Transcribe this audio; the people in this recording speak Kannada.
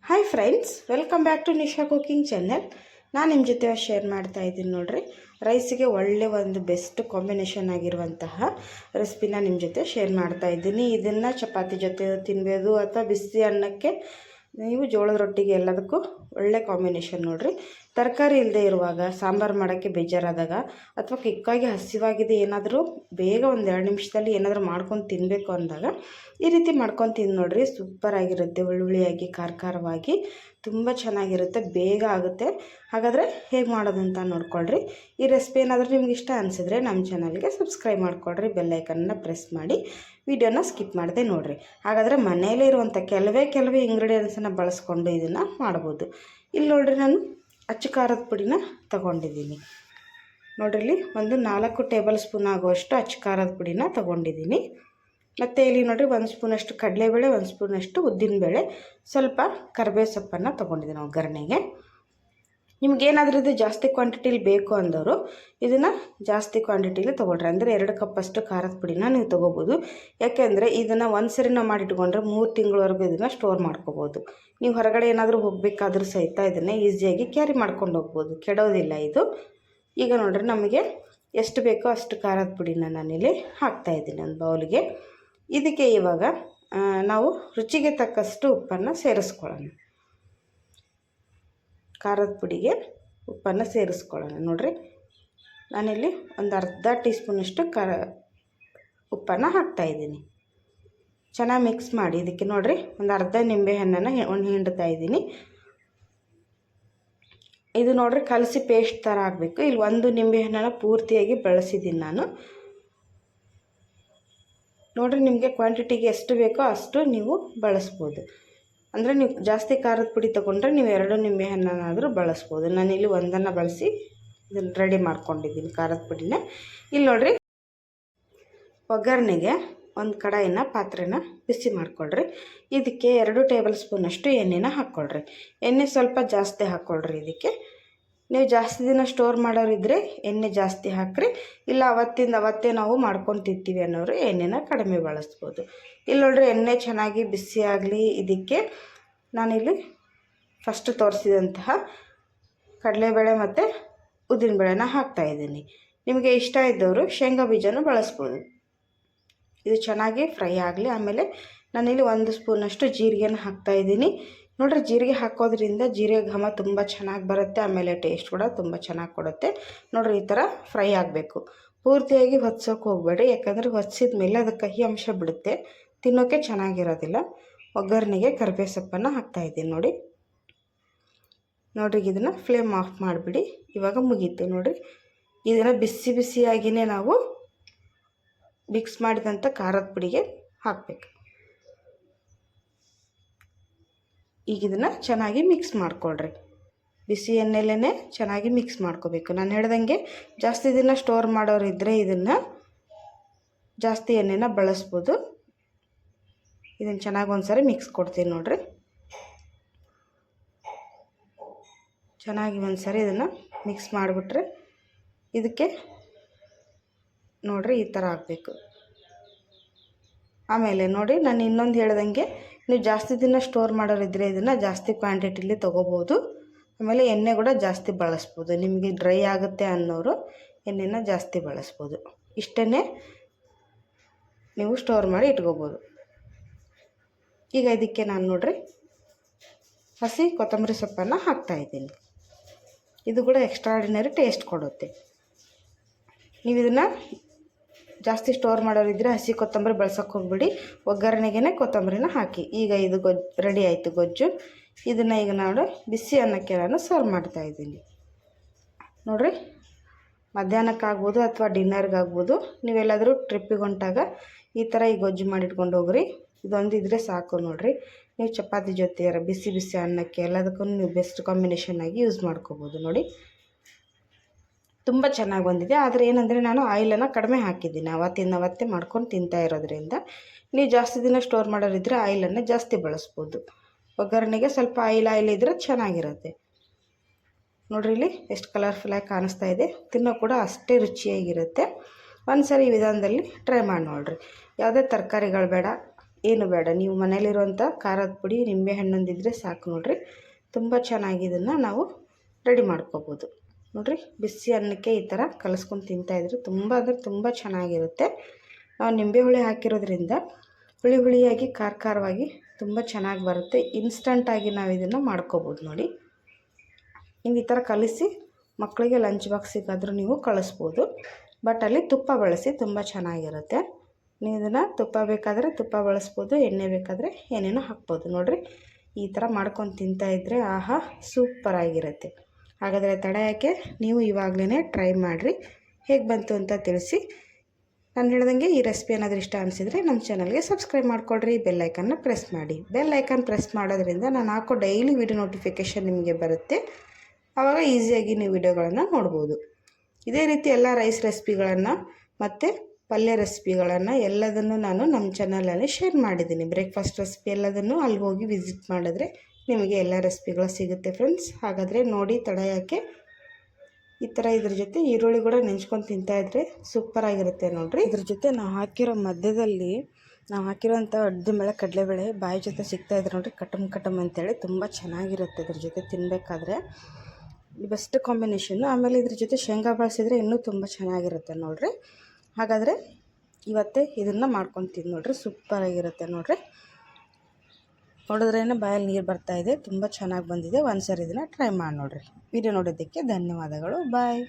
Hi friends, welcome back to Nisha cooking channel. ನಾನು ನಿಮ್ಮ ಜೊತೆ ಶೇರ್ ಮಾಡ್ತಾ ಇದ್ದೀನಿ ನೋಡ್ರಿ. ರೈಸಿಗೆ ಒಳ್ಳೆ ಒಂದು ಬೆಸ್ಟ್ ಕಾಂಬಿನೇಷನ್ ಆಗಿರುವಂತಹ ರೆಸಿಪಿನ ನಿಮ್ಮ ಜೊತೆ ಶೇರ್ ಮಾಡ್ತಾ ಇದ್ದೀನಿ. ಇದನ್ನು ಚಪಾತಿ ಜೊತೆ ತಿನ್ಬೋದು ಅಥವಾ ಬಿಸಿ ಅನ್ನಕ್ಕೆ, ನೀವು ಜೋಳದ ರೊಟ್ಟಿಗೆ ಎಲ್ಲದಕ್ಕೂ ಒಳ್ಳೆ ಕಾಂಬಿನೇಷನ್ ನೋಡ್ರಿ. ತರಕಾರಿ ಇಲ್ಲದೆ ಇರುವಾಗ, ಸಾಂಬಾರು ಮಾಡೋಕ್ಕೆ ಬೇಜಾರಾದಾಗ ಅಥವಾ ಕ್ವಿಕ್ಕಾಗಿ ಹಸಿವಾಗಿದೆ, ಏನಾದರೂ ಬೇಗ ಒಂದು 2 ನಿಮಿಷದಲ್ಲಿ ಏನಾದರೂ ಮಾಡ್ಕೊಂಡು ತಿನ್ನಬೇಕು ಅಂದಾಗ ಈ ರೀತಿ ಮಾಡ್ಕೊಂಡು ತಿಂದು ನೋಡ್ರಿ. ಸೂಪರಾಗಿರುತ್ತೆ. ಹುಳಿಯಾಗಿ ಖಾರವಾಗಿ ತುಂಬ ಚೆನ್ನಾಗಿರುತ್ತೆ, ಬೇಗ ಆಗುತ್ತೆ. ಹಾಗಾದರೆ ಹೇಗೆ ಮಾಡೋದು ಅಂತ ನೋಡ್ಕೊಳ್ರಿ. ಈ ರೆಸಿಪಿ ಏನಾದರೂ ನಿಮ್ಗೆ ಇಷ್ಟ ಅನಿಸಿದ್ರೆ ನಮ್ಮ ಚಾನಲ್ಗೆ ಸಬ್ಸ್ಕ್ರೈಬ್ ಮಾಡ್ಕೊಳ್ರಿ, ಬೆಲ್ಲೈಕನ್ನ ಪ್ರೆಸ್ ಮಾಡಿ, ವಿಡಿಯೋನ ಸ್ಕಿಪ್ ಮಾಡದೆ ನೋಡಿರಿ. ಹಾಗಾದರೆ ಮನೆಯಲ್ಲೇ ಇರುವಂಥ ಕೆಲವೇ ಇಂಗ್ರೀಡಿಯೆಂಟ್ಸನ್ನು ಬಳಸ್ಕೊಂಡು ಇದನ್ನು ಮಾಡ್ಬೋದು. ಇಲ್ಲಿ ನೋಡಿರಿ, ನಾನು ಅಚ್ಚ ಖಾರದ ಪುಡಿನ ತೊಗೊಂಡಿದ್ದೀನಿ ನೋಡ್ರಿ. ಇಲ್ಲಿ ಒಂದು 4 ಟೇಬಲ್ ಸ್ಪೂನ್ ಆಗುವಷ್ಟು ಅಚ್ಚ ಖಾರದ ಪುಡಿನ ತೊಗೊಂಡಿದ್ದೀನಿ. ಮತ್ತು ಇಲ್ಲಿ ನೋಡಿರಿ, 1 ಸ್ಪೂನಷ್ಟು ಕಡಲೆಬೇಳೆ, 1 ಸ್ಪೂನಷ್ಟು ಉದ್ದಿನಬೇಳೆ, ಸ್ವಲ್ಪ ಕರಿಬೇವು ಸೊಪ್ಪನ್ನು ತೊಗೊಂಡಿದ್ದೀನಿ ಒಗ್ಗರಣೆಗೆ. ನಿಮ್ಗೇನಾದರೂ ಇದು ಜಾಸ್ತಿ ಕ್ವಾಂಟಿಟಿಲಿ ಬೇಕು ಅಂದವರು ಇದನ್ನು ಜಾಸ್ತಿ ಕ್ವಾಂಟಿಟಿಲಿ ತೊಗೊಳ್ರಿ. ಅಂದರೆ 2 ಕಪ್ಪಷ್ಟು ಖಾರದ ಪುಡಿನ ನೀವು ತೊಗೋಬೋದು. ಯಾಕೆಂದರೆ ಇದನ್ನು ಒಂದ್ಸರಿ ನಾವು ಮಾಡಿಟ್ಕೊಂಡ್ರೆ 3 ತಿಂಗಳವರೆಗೂ ಇದನ್ನು ಸ್ಟೋರ್ ಮಾಡ್ಕೋಬೋದು. ನೀವು ಹೊರಗಡೆ ಏನಾದರೂ ಹೋಗಬೇಕಾದ್ರೂ ಸಹಿತ ಇದನ್ನು ಈಸಿಯಾಗಿ ಕ್ಯಾರಿ ಮಾಡ್ಕೊಂಡು ಹೋಗ್ಬೋದು, ಕೆಡೋದಿಲ್ಲ ಇದು. ಈಗ ನೋಡ್ರಿ, ನಮಗೆ ಎಷ್ಟು ಬೇಕೋ ಅಷ್ಟು ಖಾರದ ಪುಡಿನ ನಾನಿಲ್ಲಿ ಹಾಕ್ತಾಯಿದ್ದೀನಿ ಒಂದು ಬೌಲಿಗೆ. ಇದಕ್ಕೆ ಇವಾಗ ನಾವು ರುಚಿಗೆ ತಕ್ಕಷ್ಟು ಉಪ್ಪನ್ನು ಸೇರಿಸ್ಕೊಳ್ಳೋಣ. ಖಾರದ ಪುಡಿಗೆ ಉಪ್ಪನ್ನು ಸೇರಿಸ್ಕೊಳ್ಳೋಣ ನೋಡಿರಿ. ನಾನಿಲ್ಲಿ ಒಂದು ಅರ್ಧ ಟೀ ಸ್ಪೂನಷ್ಟು ಉಪ್ಪನ್ನು ಹಾಕ್ತಾಯಿದ್ದೀನಿ. ಚೆನ್ನಾಗಿ ಮಿಕ್ಸ್ ಮಾಡಿ ಇದಕ್ಕೆ ನೋಡಿರಿ, ಒಂದು ಅರ್ಧ ನಿಂಬೆಹಣ್ಣನ್ನು ಹಿಂಡ್ತಾ ಇದ್ದೀನಿ. ಇದು ನೋಡಿರಿ, ಕಲಸಿ ಪೇಸ್ಟ್ ಥರ ಆಗಬೇಕು. ಇಲ್ಲಿ 1 ನಿಂಬೆಹಣ್ಣನ್ನು ಪೂರ್ತಿಯಾಗಿ ಬಳಸಿದ್ದೀನಿ ನಾನು. ನೋಡಿರಿ, ನಿಮಗೆ ಕ್ವಾಂಟಿಟಿಗೆ ಎಷ್ಟು ಬೇಕೋ ಅಷ್ಟು ನೀವು ಬಳಸ್ಬೋದು. ಅಂದರೆ ನೀವು ಜಾಸ್ತಿ ಖಾರದ ಪುಡಿ ತೊಗೊಂಡ್ರೆ ನೀವು 2 ನಿಂಬೆಹಣ್ಣನ್ನಾದರೂ ಬಳಸ್ಬೋದು. ನಾನಿಲ್ಲಿ 1 ಬಳಸಿ ಇದನ್ನು ರೆಡಿ ಮಾಡ್ಕೊಂಡಿದ್ದೀನಿ ಖಾರದ ಪುಡಿನ. ಇಲ್ಲಿ ನೋಡಿರಿ, ಒಗ್ಗರಣೆಗೆ ಒಂದು ಕಡಾಯಿನ ಪಾತ್ರೆನ ಬಿಸಿ ಮಾಡ್ಕೊಳ್ರಿ. ಇದಕ್ಕೆ 2 ಟೇಬಲ್ ಸ್ಪೂನಷ್ಟು ಎಣ್ಣೆನ ಹಾಕ್ಕೊಳ್ರಿ. ಎಣ್ಣೆ ಸ್ವಲ್ಪ ಜಾಸ್ತಿ ಹಾಕ್ಕೊಳ್ರಿ. ಇದಕ್ಕೆ ನೀವು ಜಾಸ್ತಿ ದಿನ ಸ್ಟೋರ್ ಮಾಡೋರಿದ್ದರೆ ಎಣ್ಣೆ ಜಾಸ್ತಿ ಹಾಕ್ರಿ, ಇಲ್ಲ ಅವತ್ತೇ ನಾವು ಮಾಡ್ಕೊಂಡು ತಿಂತೀವಿ ಅನ್ನೋರು ಎಣ್ಣೆನ ಕಡಿಮೆ ಬಳಸ್ಬೋದು. ಇಲ್ಲಿ ನೋಡ್ರಿ, ಎಣ್ಣೆ ಚೆನ್ನಾಗಿ ಬಿಸಿ ಆಗಲಿ. ಇದಕ್ಕೆ ನಾನಿಲ್ಲಿ ಫಸ್ಟ್ ತೋರಿಸಿದಂತಹ ಕಡಲೆಬೇಳೆ ಮತ್ತು ಉದ್ದಿನಬೇಳೆನ ಹಾಕ್ತಾಯಿದ್ದೀನಿ. ನಿಮಗೆ ಇಷ್ಟ ಇದ್ದವರು ಶೇಂಗಾ ಬೀಜನೂ ಬಳಸ್ಬೋದು. ಇದು ಚೆನ್ನಾಗಿ ಫ್ರೈ ಆಗಲಿ. ಆಮೇಲೆ ನಾನಿಲ್ಲಿ 1 ಸ್ಪೂನಷ್ಟು ಜೀರಿಗೆನ ಹಾಕ್ತಾಯಿದ್ದೀನಿ. ನೋಡಿರಿ, ಜೀರಿಗೆ ಹಾಕೋದ್ರಿಂದ ಜೀರಿಗೆ ಘಮ ತುಂಬ ಚೆನ್ನಾಗಿ ಬರುತ್ತೆ. ಆಮೇಲೆ ಟೇಸ್ಟ್ ಕೂಡ ತುಂಬ ಚೆನ್ನಾಗಿ ಕೊಡುತ್ತೆ. ನೋಡಿರಿ, ಈ ಥರ ಫ್ರೈ ಆಗಬೇಕು. ಪೂರ್ತಿಯಾಗಿ ಹೊತ್ಸೋಕೆ ಹೋಗಬೇಡಿ, ಯಾಕಂದರೆ ಹೊತ್ಸಿದ ಮೇಲೆ ಅದು ಕಹಿ ಅಂಶ ಬಿಡುತ್ತೆ, ತಿನ್ನೋಕ್ಕೆ ಚೆನ್ನಾಗಿರೋದಿಲ್ಲ. ಒಗ್ಗರಣೆಗೆ ಕರಿಬೇವು ಸೊಪ್ಪನ್ನು ಹಾಕ್ತಾಯಿದ್ದೀನಿ ನೋಡಿರಿ. ಇದನ್ನು ಫ್ಲೇಮ್ ಆಫ್ ಮಾಡಿಬಿಡಿ. ಇವಾಗ ಮುಗೀತು ನೋಡಿರಿ. ಇದನ್ನು ಬಿಸಿಯಾಗಿಯೇ ನಾವು ಮಿಕ್ಸ್ ಮಾಡಿದಂಥ ಖಾರದ ಪುಡಿಗೆ ಹಾಕಬೇಕು. ಈಗ ಇದನ್ನು ಚೆನ್ನಾಗಿ ಮಿಕ್ಸ್ ಮಾಡ್ಕೊಳ್ರಿ. ಬಿಸಿ ಎಣ್ಣೆಲೇ ಚೆನ್ನಾಗಿ ಮಿಕ್ಸ್ ಮಾಡ್ಕೋಬೇಕು. ನಾನು ಹೇಳ್ದಂಗೆ ಜಾಸ್ತಿ ದಿನ ಸ್ಟೋರ್ ಮಾಡೋರಿದ್ದರೆ ಇದನ್ನು ಜಾಸ್ತಿ ಎಣ್ಣೆನ ಬಳಸ್ಬೋದು. ಇದನ್ನು ಚೆನ್ನಾಗಿ ಒಂದ್ಸರಿ ಮಿಕ್ಸ್ ಕೊಡ್ತೀನಿ ನೋಡಿರಿ. ಚೆನ್ನಾಗಿ ಒಂದ್ಸರಿ ಇದನ್ನು ಮಿಕ್ಸ್ ಮಾಡಿಬಿಟ್ರೆ ಇದಕ್ಕೆ ನೋಡಿರಿ, ಈ ಥರ ಆಗಬೇಕು. ಆಮೇಲೆ ನೋಡಿ, ನಾನು ಇನ್ನೊಂದು ಹೇಳ್ದಂಗೆ ನೀವು ಜಾಸ್ತಿ ದಿನ ಸ್ಟೋರ್ ಮಾಡೋರಿದ್ದರೆ ಇದನ್ನು ಜಾಸ್ತಿ ಕ್ವಾಂಟಿಟಿಲಿ ತೊಗೋಬೋದು. ಆಮೇಲೆ ಎಣ್ಣೆ ಕೂಡ ಜಾಸ್ತಿ ಬಳಸ್ಬೋದು. ನಿಮಗೆ ಡ್ರೈ ಆಗುತ್ತೆ ಅನ್ನೋರು ಎಣ್ಣೆನ ಜಾಸ್ತಿ ಬಳಸ್ಬೋದು. ಇಷ್ಟೇ ನೀವು ಸ್ಟೋರ್ ಮಾಡಿ ಇಟ್ಕೋಬೋದು. ಈಗ ಇದಕ್ಕೆ ನಾನು ನೋಡಿರಿ ಹಸಿ ಕೊತ್ತಂಬರಿ ಸೊಪ್ಪನ್ನು ಹಾಕ್ತಾಯಿದ್ದೀನಿ. ಇದು ಕೂಡ ಎಕ್ಸ್ಟ್ರಾರ್ಡಿನರಿ ಟೇಸ್ಟ್ ಕೊಡುತ್ತೆ. ನೀವು ಇದನ್ನು ಜಾಸ್ತಿ ಸ್ಟೋರ್ ಮಾಡೋರಿದ್ದರೆ ಹಸಿ ಕೊತ್ತಂಬರಿ ಬಳಸೋಕೆ ಹೋಗ್ಬಿಡಿ, ಒಗ್ಗರಣೆಗೆ ಕೊತ್ತಂಬರಿನ ಹಾಕಿ. ಈಗ ಇದು ರೆಡಿ ಆಯಿತು ಗೊಜ್ಜು. ಇದನ್ನು ಈಗ ನಾನು ಬಿಸಿ ಅನ್ನಕ್ಕೆ ನಾನು ಸರ್ವ್ ಮಾಡ್ತಾಯಿದ್ದೀನಿ ನೋಡಿರಿ. ಮಧ್ಯಾಹ್ನಕ್ಕಾಗ್ಬೋದು ಅಥವಾ ಡಿನ್ನರ್ಗಾಗ್ಬೋದು. ನೀವೆಲ್ಲಾದರೂ ಟ್ರಿಪ್ಪಿಗೆ ಹೊಂಟಾಗ ಈ ಥರ ಈ ಗೊಜ್ಜು ಮಾಡಿಟ್ಕೊಂಡು ಹೋಗ್ರಿ. ಇದೊಂದು ಇದ್ದರೆ ಸಾಕು ನೋಡಿರಿ. ನೀವು ಚಪಾತಿ ಜೊತೆ ಬಿಸಿ ಅನ್ನಕ್ಕೆ ಎಲ್ಲದಕ್ಕೂ ನೀವು ಬೆಸ್ಟ್ ಕಾಂಬಿನೇಷನ್ ಆಗಿ ಯೂಸ್ ಮಾಡ್ಕೋಬೋದು ನೋಡಿ. ತುಂಬ ಚೆನ್ನಾಗಿ ಬಂದಿದೆ. ಆದರೆ ಏನಂದರೆ ನಾನು ಆಯಿಲನ್ನು ಕಡಿಮೆ ಹಾಕಿದ್ದೀನಿ. ಅವತ್ತೇ ಮಾಡ್ಕೊಂಡು ತಿಂತಾ ಇರೋದ್ರಿಂದ. ನೀವು ಜಾಸ್ತಿ ದಿನ ಸ್ಟೋರ್ ಮಾಡೋರಿದ್ದರೆ ಆಯಿಲನ್ನು ಜಾಸ್ತಿ ಬಳಸ್ಬೋದು. ಒಗ್ಗರಣೆಗೆ ಸ್ವಲ್ಪ ಆಯಿಲ್ ಇದ್ದರೆ ಚೆನ್ನಾಗಿರುತ್ತೆ ನೋಡಿರಿ. ಇಲ್ಲಿ ಎಷ್ಟು ಕಲರ್ಫುಲ್ಲಾಗಿ ಕಾಣಿಸ್ತಾ ಇದೆ. ತಿನ್ನೋ ಕೂಡ ಅಷ್ಟೇ ರುಚಿಯಾಗಿರುತ್ತೆ. ಒಂದು ಸರಿ ಈ ವಿಧಾನದಲ್ಲಿ ಟ್ರೈ ಮಾಡಿ ನೋಡಿರಿ. ಯಾವುದೇ ತರಕಾರಿಗಳು ಬೇಡ, ಏನು ಬೇಡ, ನೀವು ಮನೇಲಿರುವಂಥ ಖಾರದ ಪುಡಿ ನಿಂಬೆಹಣ್ಣು ಒಂದಿದ್ರೆ ಸಾಕು ನೋಡಿರಿ. ತುಂಬ ಚೆನ್ನಾಗಿ ಇದನ್ನು ನಾವು ರೆಡಿ ಮಾಡ್ಕೋಬೋದು ನೋಡಿರಿ. ಬಿಸಿ ಅನ್ನಕ್ಕೆ ಈ ಥರ ಕಲಿಸ್ಕೊಂಡು ತಿಂತಾಯಿದ್ರೆ ತುಂಬ ಅಂದರೆ ತುಂಬ ಚೆನ್ನಾಗಿರುತ್ತೆ. ನಾವು ನಿಂಬೆ ಹುಳಿ ಹಾಕಿರೋದ್ರಿಂದ ಹುಳಿ ಹುಳಿಯಾಗಿ ಖಾರವಾಗಿ ತುಂಬ ಚೆನ್ನಾಗಿ ಬರುತ್ತೆ. ಇನ್ಸ್ಟಂಟಾಗಿ ನಾವು ಇದನ್ನು ಮಾಡ್ಕೋಬೋದು ನೋಡಿ. ನೀವು ಈ ಥರ ಕಲಿಸಿ ಮಕ್ಕಳಿಗೆ ಲಂಚ್ ಬಾಕ್ಸಿಗಾದರೂ ನೀವು ಕಳಿಸ್ಬೋದು. ಬಟ್ ಅಲ್ಲಿ ತುಪ್ಪ ಬಳಸಿ ತುಂಬ ಚೆನ್ನಾಗಿರುತ್ತೆ. ನೀವು ಇದನ್ನು ತುಪ್ಪ ಬೇಕಾದರೆ ತುಪ್ಪ ಬಳಸ್ಬೋದು, ಎಣ್ಣೆ ಬೇಕಾದರೆ ಏನೇನೋ ಹಾಕ್ಬೋದು ನೋಡಿರಿ. ಈ ಥರ ಮಾಡ್ಕೊಂಡು ತಿಂತಾಯಿದ್ರೆ ಆಹಾ ಸೂಪರಾಗಿರುತ್ತೆ. ಹಾಗಾದರೆ ತಡ ಯಾಕೆ, ನೀವು ಇವಾಗಲೇ ಟ್ರೈ ಮಾಡಿರಿ, ಹೇಗೆ ಬಂತು ಅಂತ ತಿಳಿಸಿ. ನಾನು ಹೇಳ್ದಂಗೆ ಈ ರೆಸಿಪಿ ಏನಾದರೂ ಇಷ್ಟ ಅನಿಸಿದರೆ ನಮ್ಮ ಚಾನಲ್ಗೆ ಸಬ್ಸ್ಕ್ರೈಬ್ ಮಾಡಿಕೊಡ್ರಿ, ಬೆಲ್ ಐಕನ್ನ ಪ್ರೆಸ್ ಮಾಡಿ. ಬೆಲ್ ಐಕನ್ ಪ್ರೆಸ್ ಮಾಡೋದ್ರಿಂದ ನಾನು ಹಾಕೋ ಡೈಲಿ ವಿಡಿಯೋ ನೋಟಿಫಿಕೇಷನ್ ನಿಮಗೆ ಬರುತ್ತೆ. ಆವಾಗ ಈಸಿಯಾಗಿ ನೀವು ವಿಡಿಯೋಗಳನ್ನು ನೋಡ್ಬೋದು. ಇದೇ ರೀತಿ ಎಲ್ಲ ರೈಸ್ ರೆಸಿಪಿಗಳನ್ನು ಮತ್ತು ಪಲ್ಯ ರೆಸಿಪಿಗಳನ್ನು ಎಲ್ಲದನ್ನು ನಾನು ನಮ್ಮ ಚಾನಲಲ್ಲಿ ಶೇರ್ ಮಾಡಿದ್ದೀನಿ. ಬ್ರೇಕ್ಫಾಸ್ಟ್ ರೆಸಿಪಿ ಎಲ್ಲದನ್ನು ಅಲ್ಲಿ ಹೋಗಿ ವಿಸಿಟ್ ಮಾಡಿದ್ರೆ ನಿಮಗೆ ಎಲ್ಲ ರೆಸಿಪಿಗಳು ಸಿಗುತ್ತೆ ಫ್ರೆಂಡ್ಸ್. ಹಾಗಾದರೆ ನೋಡಿ, ತಡ ಯಾಕೆ, ಈ ಥರ ಇದ್ರ ಜೊತೆ ಈರುಳ್ಳಿ ಕೂಡ ನೆಂಚ್ಕೊಂಡು ತಿಂತಾಯಿದ್ರೆ ಸೂಪರಾಗಿರುತ್ತೆ ನೋಡಿರಿ. ಇದ್ರ ಜೊತೆ ನಾವು ಹಾಕಿರೋ ಮಧ್ಯದಲ್ಲಿ ನಾವು ಹಾಕಿರೋಂಥ ಉದ್ದಿನಬೇಳೆ ಕಡಲೆಬೇಳೆ ಬಾಯಿ ಜೊತೆ ಸಿಗ್ತಾಯಿದ್ರೆ ನೋಡಿರಿ, ಕಟಮ್ ಅಂತೇಳಿ ತುಂಬ ಚೆನ್ನಾಗಿರುತ್ತೆ. ಇದ್ರ ಜೊತೆ ತಿನ್ನಬೇಕಾದ್ರೆ ಬೆಸ್ಟ್ ಕಾಂಬಿನೇಷನ್ನು. ಆಮೇಲೆ ಇದ್ರ ಜೊತೆ ಶೇಂಗಾ ಬಳಸಿದರೆ ಇನ್ನೂ ತುಂಬ ಚೆನ್ನಾಗಿರುತ್ತೆ ನೋಡಿರಿ. ಹಾಗಾದರೆ ಇವತ್ತೇ ಇದನ್ನು ಮಾಡ್ಕೊಂಡು ತಿಂದು ನೋಡಿರಿ, ಸೂಪರಾಗಿರುತ್ತೆ ನೋಡಿರಿ. ನೋಡಿದ್ರೇ ಬಾಯಲ್ಲಿ ನೀರು ಬರ್ತಾಯಿದೆ, ತುಂಬ ಚೆನ್ನಾಗಿ ಬಂದಿದೆ. ಒಂದು ಸರಿ ಇದನ್ನು ಟ್ರೈ ಮಾಡಿ ನೋಡಿರಿ. ವಿಡಿಯೋ ನೋಡೋದಕ್ಕೆ ಧನ್ಯವಾದಗಳು. ಬಾಯ್.